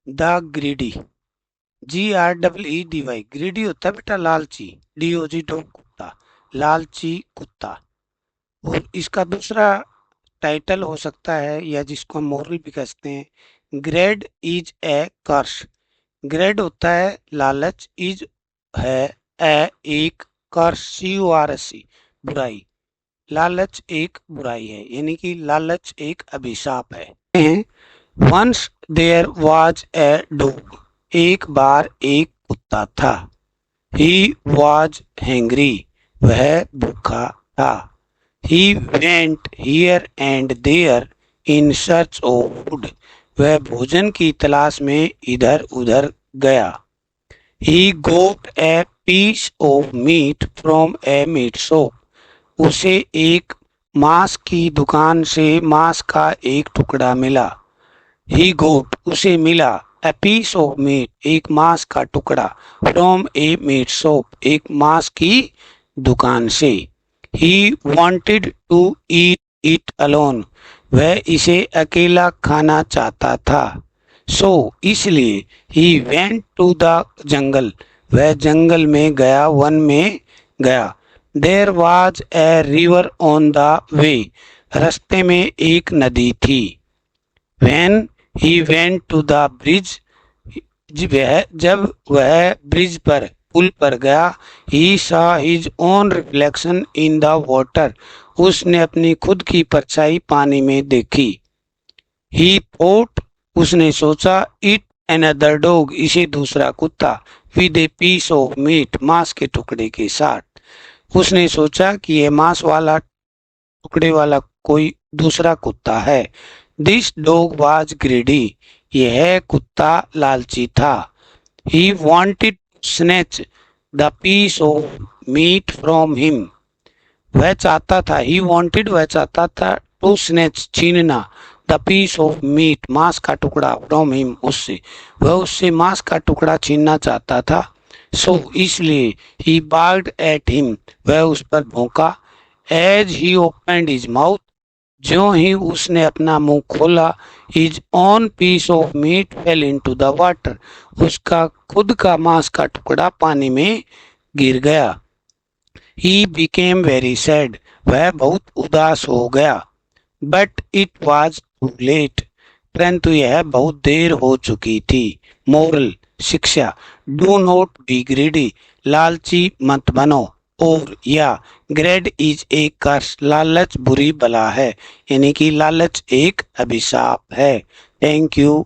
The greedy, GREEDY, greedy होता है बेटा लालची, DOG डॉग कुत्ता, लालची कुत्ता। और इसका दूसरा टाइटल हो सकता है या जिसको हम मोरल भी कहते हैं, greed is a curse. Greed होता है लालच, इज है ए एक, कर्स CURS बुराई। लालच एक बुराई है, यानी कि लालच एक अभिशाप है। Once there was a dog, एक बार एक कुत्ता था। ही वाज हैंग्री, वह भूखा था। He went here and there in search of food, वह भोजन की तलाश में इधर उधर गया। He got a piece of meat from a meat shop, उसे एक मांस की दुकान से मांस का एक टुकड़ा मिला। ही गोट, उसे मिला, ए पीस ऑफ मीट, एक मांस का टुकड़ा, फ्रॉम ए मीट शॉप, एक मांस की दुकान से। He wanted to eat it alone, वह इसे अकेला खाना चाहता था। सो इसलिए he went to the jungle, वह जंगल में गया, वन में गया। There was a river on the way, रास्ते में एक नदी थी। When he went to the bridge, जब वह ब्रिज पर, पुल पर गया। He saw his own reflection in the water, उसने अपनी खुद की परछाई पानी में देखी। ही थॉट, उसने सोचा, इट अनदर डॉग, इसे दूसरा कुत्ता, with a piece of meat, मांस के टुकड़े के साथ। उसने सोचा कि यह मांस वाला टुकड़े वाला कोई दूसरा कुत्ता है। दिस डॉग वाज ग्रीडी, यह कुत्ता लालची था। He wanted to snatch the piece of meat from him, वह चाहता था, ही वांटेड, वह चाहता था, टू स्नैच, छीनना, द पीस ऑफ मीट, मांस का टुकड़ा, फ्रॉम हिम, उससे, वह उससे मांस का टुकड़ा छीनना चाहता था। सो इसलिए ही बार्क्ड एट हिम, वह उस पर भौंका। As he opened his mouth, ज्यों ही उसने अपना मुंह खोला, his own piece of meat fell into the water, उसका खुद का मांस का टुकड़ा पानी में गिर गया। ही बिकेम वेरी सैड, वह बहुत उदास हो गया। But it was too late, परंतु यह बहुत देर हो चुकी थी। मोरल, शिक्षा, डू नॉट बी ग्रीडी, लालची मत बनो। और या ग्रेड इज ए कर्स, लालच बुरी बला है, यानी कि लालच एक अभिशाप है। Thank you.